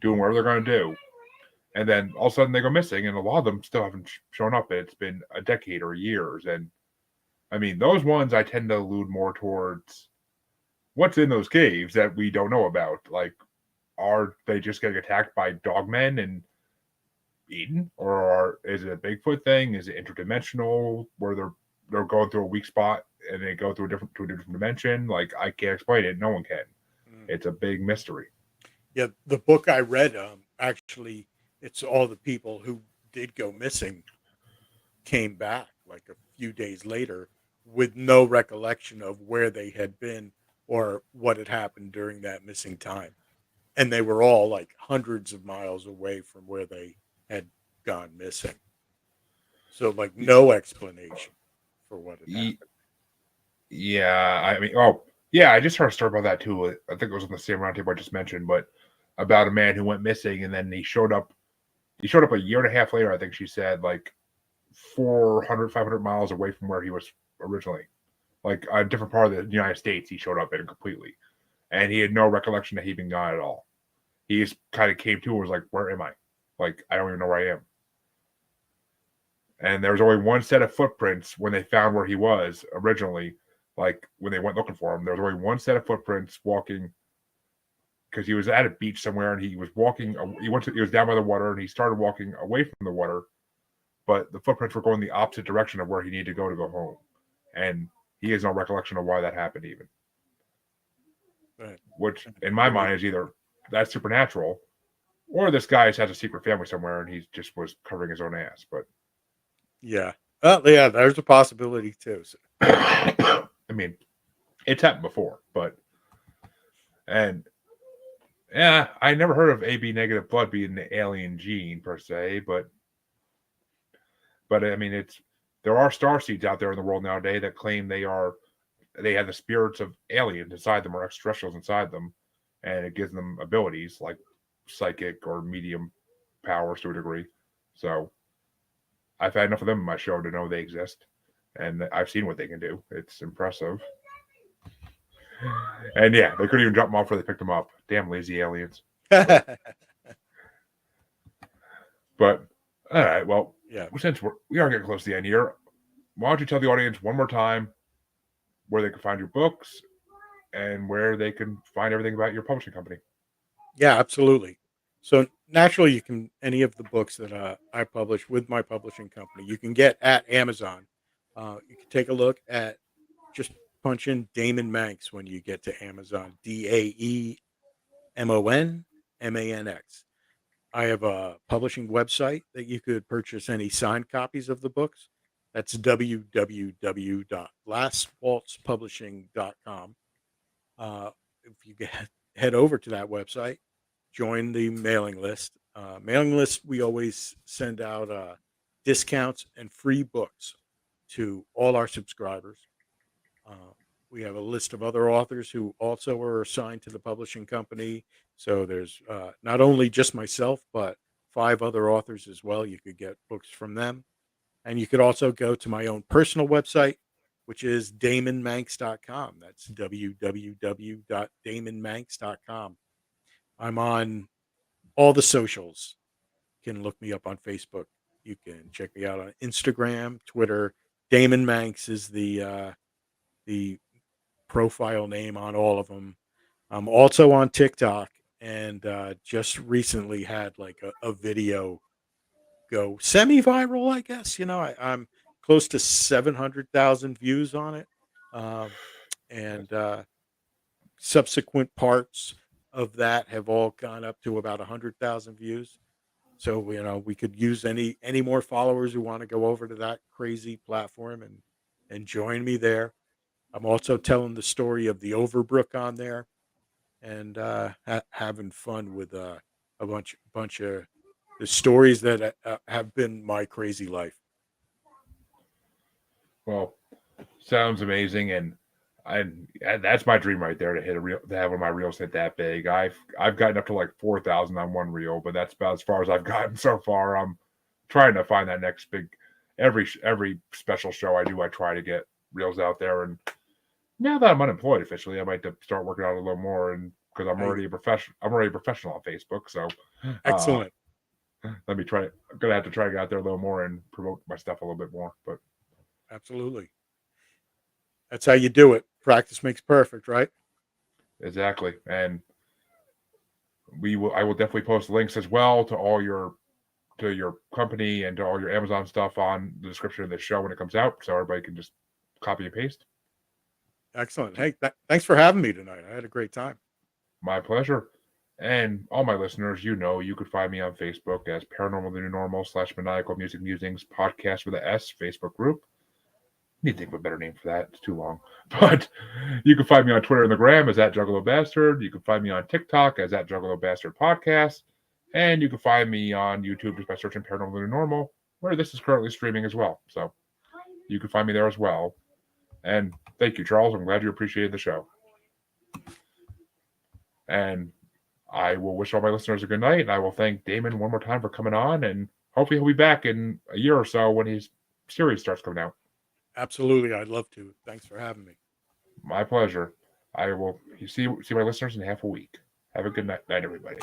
doing whatever they're going to do. And then all of a sudden they go missing, and a lot of them still haven't shown up. It's been a decade or years. And I mean, those ones I tend to allude more towards what's in those caves that we don't know about. Like, are they just getting attacked by dogmen and eaten, or is it a Bigfoot thing? Is it interdimensional where they're going through a weak spot and they go through a different dimension? Like I can't explain it. No one can. Mm. It's a big mystery. Yeah, the book I read, actually, it's all the people who did go missing came back like a few days later, with no recollection of where they had been or what had happened during that missing time. And they were all like hundreds of miles away from where they had gone missing. So, like, no explanation for what had Ye- happened. Yeah, I mean, oh, yeah, I just heard a story about that too. I think it was on the same roundtable I just mentioned, but about a man who went missing and then he showed up. He showed up a year and a half later, I think she said, like 400, 500 miles away from where he was originally. Like a different part of the United States, he showed up in completely. And he had no recollection that he'd been gone at all. He just kind of came to and was like, where am I? Like, I don't even know where I am. And there was only one set of footprints when they found where he was originally. Like when they went looking for him, there was only one set of footprints walking because he was at a beach somewhere and he was walking. He was down by the water and he started walking away from the water, but the footprints were going the opposite direction of where he needed to go home, and he has no recollection of why that happened even. Right. Which in my mind is either that's supernatural, or this guy just has a secret family somewhere and he just was covering his own ass. But Yeah. Yeah, there's a possibility too. So. I mean, it's happened before, and yeah, I never heard of AB negative blood being the alien gene per se, but I mean, there are star seeds out there in the world nowadays that claim they have the spirits of aliens inside them or extraterrestrials inside them, and it gives them abilities like psychic or medium powers to a degree. So I've had enough of them in my show to know they exist, and I've seen what they can do. It's impressive. And yeah, they couldn't even drop them off where they picked them up. Damn lazy aliens. But all right, well, Yeah. since we are getting close to the end here, why don't you tell the audience one more time where they can find your books and where they can find everything about your publishing company? Yeah, absolutely. So naturally, you can any of the books that I publish with my publishing company, you can get at Amazon. You can take a look at just punch in Daemon Manx when you get to Amazon. DAEMONMANX. I have a publishing website that you could purchase any signed copies of the books. That's www.lastwaltzpublishing.com. If you head over to that website, join the mailing list. Mailing list, we always send out discounts and free books to all our subscribers. Uh, we have a list of other authors who also are assigned to the publishing company. So there's not only just myself, but 5 other authors as well. You could get books from them. And you could also go to my own personal website, which is daemonmanx.com. That's www.daemonmanx.com. I'm on all the socials. You can look me up on Facebook. You can check me out on Instagram, Twitter. Daemon Manx is the profile name on all of them. I'm also on TikTok and just recently had like a video go semi-viral, I guess. I'm close to 700,000 views on it. Um, and subsequent parts of that have all gone up to about 100,000 views. So, we could use any more followers who want to go over to that crazy platform and join me there. I'm also telling the story of the Overbrook on there and having fun with a bunch of the stories that have been my crazy life. Well, sounds amazing, and that's my dream right there to have one of my reels hit that big. I've gotten up to like 4,000 on one reel, but that's about as far as I've gotten so far. I'm trying to find that next big. Every special show I do, I try to get reels out there, and now that I'm unemployed officially, I might have to start working out a little more, and because I'm already a professional, on Facebook. So, uh, Excellent. let me try. I'm gonna have to try to get out there a little more and promote my stuff a little bit more. But Absolutely. That's how you do it. Practice makes perfect, right? exactly, and I will definitely post links as well to your company and to all your Amazon stuff on the description of the show when it comes out, so everybody can just copy and paste. Excellent. Hey, thanks for having me tonight. I had a great time. My pleasure. And all my listeners, you could find me on Facebook as Paranormal the New Normal / Maniacal Music Musings Podcast with a S Facebook group. need to think of a better name for that. It's too long. But you can find me on Twitter and the Gram as @JuggaloBastard. You can find me on TikTok as @JuggaloBastard Podcast. And you can find me on YouTube just by searching Paranormal and Normal, where this is currently streaming as well. So you can find me there as well. And thank you, Charles. I'm glad you appreciated the show. And I will wish all my listeners a good night. And I will thank Damon one more time for coming on. And hopefully he'll be back in a year or so when his series starts coming out. Absolutely. I'd love to. Thanks for having me. My pleasure. I will see my listeners in half a week. Have a good night, everybody.